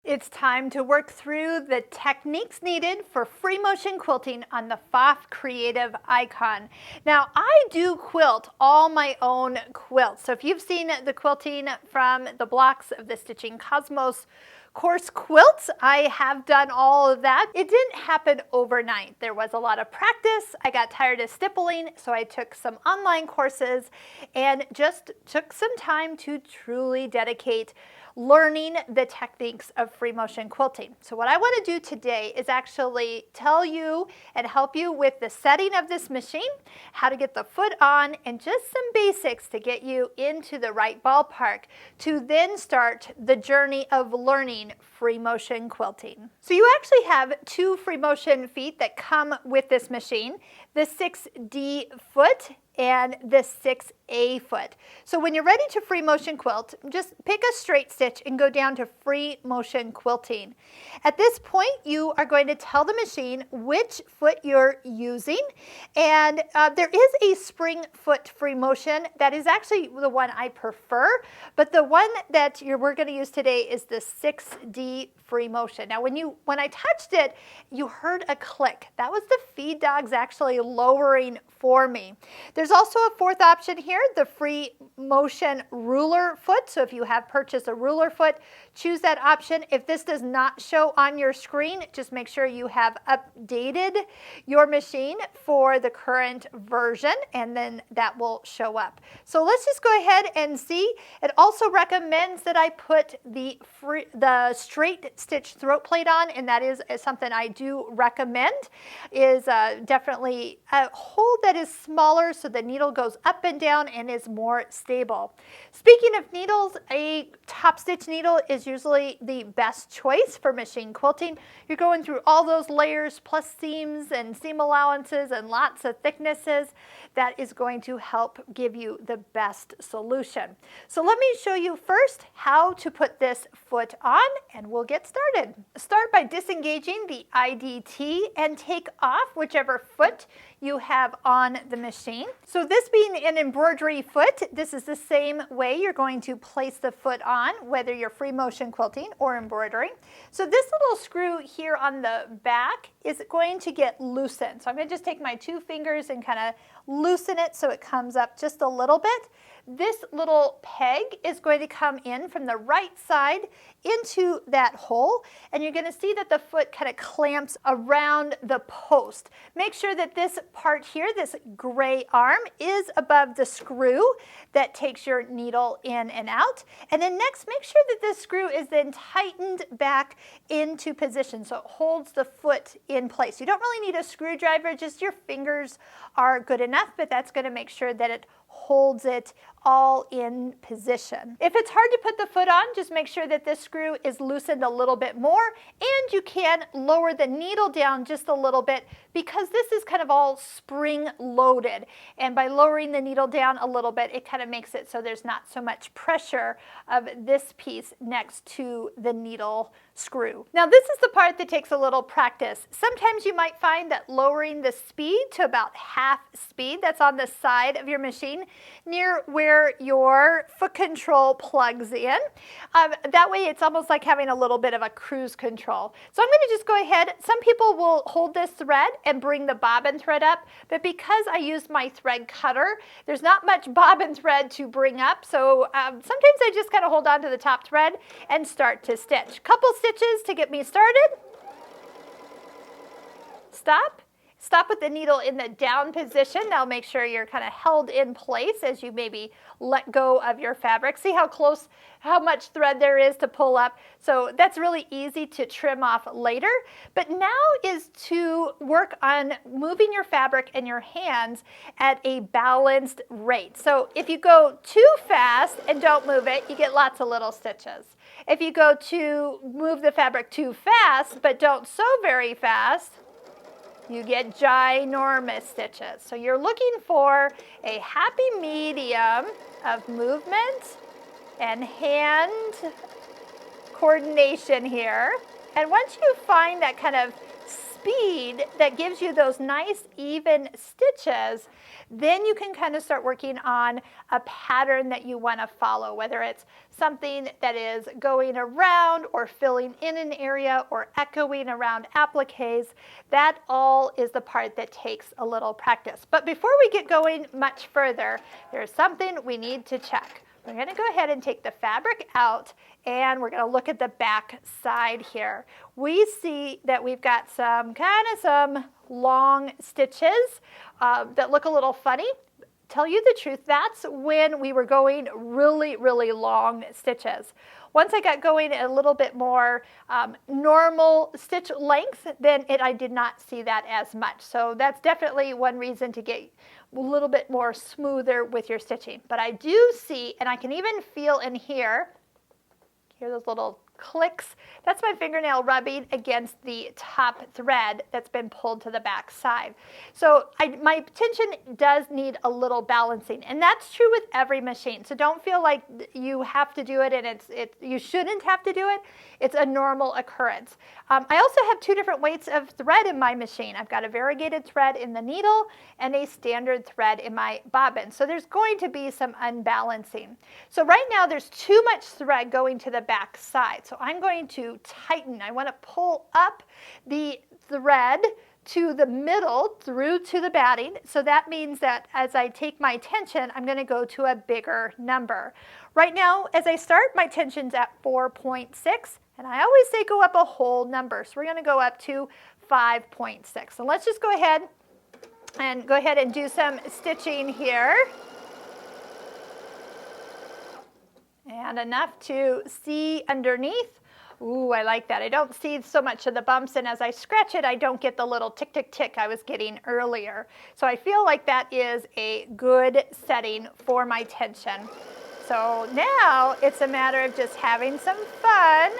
It's time to work through the techniques needed for free motion quilting on the Pfaff Creative Icon. Now, I do quilt all my own quilts. So if you've seen the quilting from the blocks of the Stitching Cosmos course quilts, I have done all of that. It didn't happen overnight. There was a lot of practice. I got tired of stippling, so I took some online courses and just took some time to truly dedicate learning the techniques of free motion quilting. So what I want to do today is actually tell you and help you with the setting of this machine, how to get the foot on, and just some basics to get you into the right ballpark to then start the journey of learning free motion quilting. So you actually have two free motion feet that come with this machine, the 6D foot and the 6A foot. So when you're ready to free motion quilt, just pick a straight stitch and go down to free motion quilting. At this point, you are going to tell the machine which foot you're using, and there is a spring foot free motion. That is actually the one I prefer, but the one that we're going to use today is the 6D free motion. Now when I touched it, you heard a click. That was the feed dogs actually lowering for me. There's also a fourth option here, the free motion ruler foot. So if you have purchased a ruler foot, choose that option. If this does not show on your screen, just make sure you have updated your machine for the current version, and then that will show up. So let's just go ahead and see. It also recommends that I put the straight stitch throat plate on, and that is something I do recommend, is definitely a hole that is smaller so the needle goes up and down and is more stable. Speaking of needles, a top stitch needle is usually the best choice for machine quilting. You're going through all those layers plus seams and seam allowances and lots of thicknesses. That is going to help give you the best solution. So let me show you first how to put this foot on, and we'll get started. Start by disengaging the IDT and take off whichever foot you have on the machine. So this being an embroidery foot, this is the same way you're going to place the foot on, whether you're free motion quilting or embroidery. So this little screw here on the back is going to get loosened. So I'm going to just take my two fingers and kind of loosen it so it comes up just a little bit. This little peg is going to come in from the right side into that hole, and you're going to see that the foot kind of clamps around the post. Make sure that this part here, this gray arm, is above the screw that takes your needle in and out. And then next, make sure that this screw is then tightened back into position so it holds the foot in place. You don't really need a screwdriver, just your fingers are good enough, but that's going to make sure that it holds it all in position. If it's hard to put the foot on, just make sure that this screw is loosened a little bit more, and you can lower the needle down just a little bit because this is kind of all spring loaded. And by lowering the needle down a little bit, it kind of makes it so there's not so much pressure of this piece next to the needle screw. Now this is the part that takes a little practice. Sometimes you might find that lowering the speed to about half speed, that's on the side of your machine near where your foot control plugs in. That way it's almost like having a little bit of a cruise control. So I'm going to just go ahead. Some people will hold this thread and bring the bobbin thread up, but because I used my thread cutter, there's not much bobbin thread to bring up. So sometimes I just kind of hold on to the top thread and start to stitch. Couple stitches to get me started. Stop. Stop with the needle in the down position. Now make sure you're kind of held in place as you maybe let go of your fabric. See how much thread there is to pull up. So that's really easy to trim off later. But now is to work on moving your fabric and your hands at a balanced rate. So if you go too fast and don't move it, you get lots of little stitches. If you go to move the fabric too fast but don't sew very fast, you get ginormous stitches. So you're looking for a happy medium of movement and hand coordination here. And once you find that kind of speed that gives you those nice even stitches, then you can kind of start working on a pattern that you want to follow, whether it's something that is going around or filling in an area or echoing around appliques. That all is the part that takes a little practice. But before we get going much further, there's something we need to check. We're going to go ahead and take the fabric out, and we're going to look at the back side here. We see that we've got some long stitches that look a little funny. Tell you the truth, that's when we were going really, really long stitches. Once I got going a little bit more normal stitch length, then I did not see that as much. So that's definitely one reason to get a little bit more smoother with your stitching. But I do see, and I can even feel in here, hear those little clicks. That's my fingernail rubbing against the top thread that's been pulled to the back side. So my tension does need a little balancing, and that's true with every machine. So don't feel like you have to do it, and you shouldn't have to do it. It's a normal occurrence. I also have two different weights of thread in my machine. I've got a variegated thread in the needle and a standard thread in my bobbin. So there's going to be some unbalancing. So right now there's too much thread going to the back side. So I'm going to tighten. I want to pull up the thread to the middle through to the batting. So that means that as I take my tension, I'm going to go to a bigger number. Right now, as I start, my tension's at 4.6, and I always say go up a whole number. So we're going to go up to 5.6. So let's just go ahead and do some stitching here. And enough to see underneath. Ooh, I like that. I don't see so much of the bumps, and as I scratch it, I don't get the little tick, tick, tick I was getting earlier. So I feel like that is a good setting for my tension. So now it's a matter of just having some fun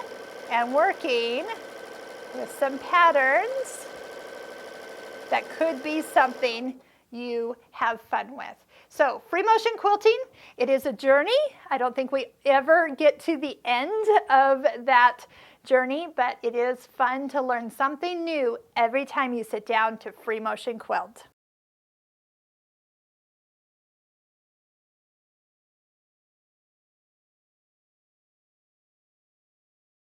and working with some patterns that could be something you have fun with. So free motion quilting, it is a journey. I don't think we ever get to the end of that journey, but it is fun to learn something new every time you sit down to free motion quilt.